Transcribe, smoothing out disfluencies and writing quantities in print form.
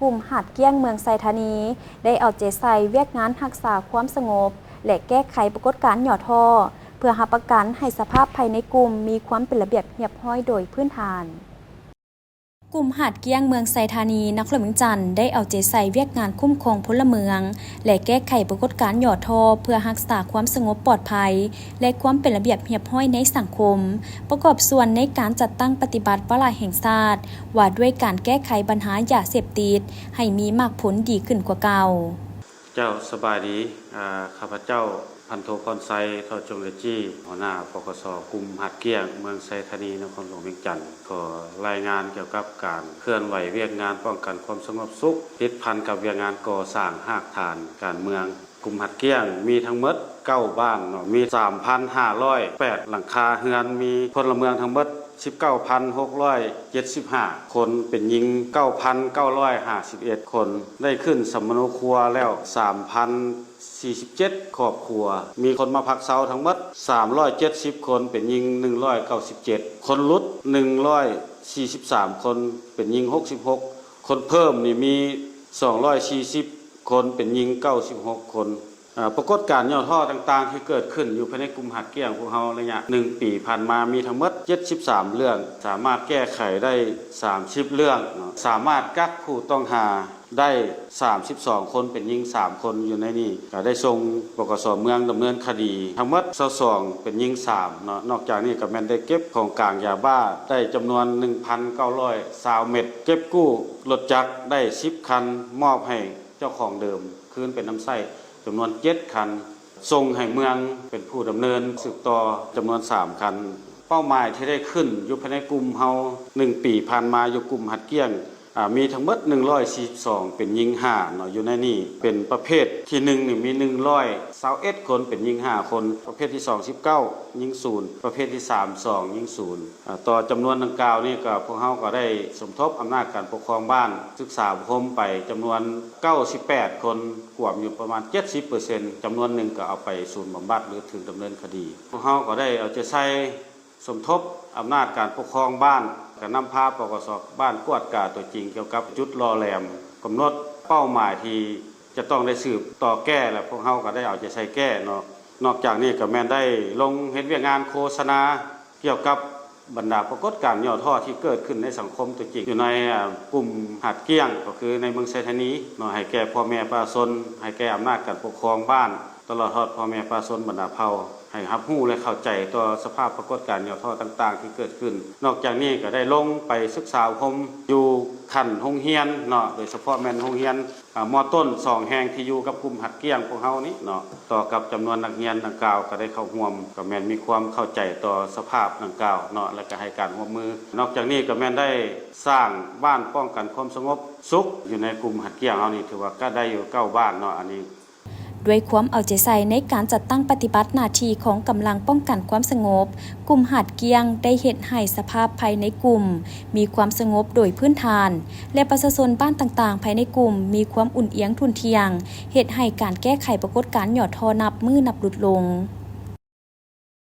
กลุ่มหาดเกี้ยงเมืองไซธานีได้เอาใจใส่เวียกงานรักษาความสงบและแก้ไขปรากฏการณ์หย่อท่อเพื่อรับประกันให้สภาพภายในกลุ่มมีความเป็นระเบียบเรียบร้อยโดยพื้นฐานกลุ่มหาดเกี้ยงเมืองไซธานีนครหลวงจันทร์ได้เอาใจใส่เวียกงานคุ้มครองพลเมืองและแก้ไขปรากฏการณ์หย่อท่อเพื่อรักษาความสงบปลอดภัยและความเป็นระเบียบเรียบร้อยในสังคมประกอบส่วนในการจัดตั้งปฏิบัติวาระแห่งชาติว่าด้วยการแก้ไขปัญหายาเสพติดให้มีมากผลดีขึ้นกว่าเก่าเจ้าสบายดีข้าพเจ้าพันโทพรไซทอจงเลจี้หัวหน้าปกส.กลุ่มหาดเกี้ยงเมืองไซธานีนครหลวงเวียงจันทร์ขอรายงานเกี่ยวกับการเคลื่อนไหวเวียกงานป้องกันความสงบสุขติดพันกับเวียกงานก่อสร้างหากฐานการเมืองกลุ่มหาดเกี้ยงมีทั้งหมด9บ้านมี 3,508 หลังคาเรือนมีพลเมืองทั้งหมด19,675 คนเป็นหญิง 9,951 คนได้ขึ้นสมโนครัวแล้ว 3,047 ครอบครัวมีคนมาพักเซาทั้งหมด370 คนเป็นหญิง197 คนรุด143 คนเป็นหญิง66 คนเพิ่มนี่มี240 คนเป็นหญิง96 คนปรากฏการณ์ย่อท่อต่างๆที่เกิดขึ้นอยู่ภายในกลุ่มหาดเกี้ยงพวกเราระยะ1 ปีผ่านมามีทั้งหมด73 เรื่องสามารถแก้ไขได้30 เรื่องสามารถกักผู้ต้องหาได้32 คนเป็นหญิง3 คนอยู่ในนี้ก็ได้ส่งปกส.เมืองดำเนินคดีทั้งหมด22เป็นหญิง3เนาะนอกจากนี้ก็แม่นได้เก็บของกลางยาบ้าได้จำนวน 1,920 เม็ดเก็บกู้รถจักรได้10 คันมอบให้เจ้าของเดิมคืนเป็นน้ำใส้จำนวน7 คันส่งให้เมืองเป็นผู้ดำเนินสืบต่อจำนวน3 คันเป้าหมายที่ได้ขึ้นอยู่ภายในกลุ่มเฮา1 ปีผ่านมาอยู่กลุ่มหัดเกี้ยงมีทั้งหมด142เป็นหญิง5เนาะอยู่ในนี้เป็นประเภทที่1นี่มี121 คนเป็นหญิง5 คนประเภทที่2 19หญิง0ประเภทที่3 2หญิง0ต่อจำนวนดังกล่าวนี่ก็พวกเฮาก็ได้สมทบอำนาจการปกครองบ้านศึกษาอบรมไปจำนวน98 คนกวมอยู่ประมาณ 70% จำนวนหนึ่งก็เอาไปศูนย์บำบัดหรือถึงดำเนินคดีพวกเฮาก็ได้เอาใจใส่สมทบอำนาจการปกครองบ้านก็นำพาปกส.บ้านกวดกาตัวจริงเกี่ยวกับจุดรอแหลมกำหนดเป้าหมายที่จะต้องได้สืบต่อแก้และพวกเฮาก็ได้เอาใจใส่แก้เนาะนอกจากนี้ก็แม่นได้ลงเฮ็ดเวียกงานโฆษณาเกี่ยวกับบรรดาปรากฏการณ์ย่อท่อที่เกิดขึ้นในสังคมตัวจริงอยู่ในกลุ่มหาดเกี้ยงก็คือในเมืองไซธานีเนาะให้แก่พ่อแม่ประชาชนให้แก่อำนาจการปกครองบ้านตลอดทอดพ่อแม่ประชาชนบรรดาเผ่าให้รับรู้และเข้าใจต่อสภาพปรากฏการณ์ย่อท่อต่างๆที่เกิดขึ้นนอกจากนี้ก็ได้ลงไปศึกษาอบรมอยู่ขั้นโรงเรียนเนาะโดยเฉพาะแม่นโรงเรียนม.ต้น2 แห่งที่อยู่กับกลุ่มหัดเกี้ยงพวกเฮานี้เนาะต่อกับจำนวนนักเรียนดังกล่าวก็ได้เข้าร่วมก็แม่นมีความเข้าใจต่อสภาพดังกล่าวเนาะและก็ให้การร่วมมือนอกจากนี้ก็แม่นได้สร้างบ้านป้องกันความสงบสุขอยู่ในกลุ่มหัดเกี้ยงเฮานี่ถือว่าก็ได้อยู่9 บ้านเนาะอันนี้ด้วยความเอาใจใส่ในการจัดตั้งปฏิบัติหน้าที่ของกำลังป้องกันความสงบกลุ่มหาดเกี้ยงได้เฮ็ดให้สภาพภายในกลุ่มมีความสงบโดยพื้นฐานและประชาชนบ้านต่างๆภายในกลุ่มมีความอุ่นเอียงทุนเทียงเฮ็ดให้การแก้ไขปรากฏการณ์หย่อท่อนับมือนับหลุดลง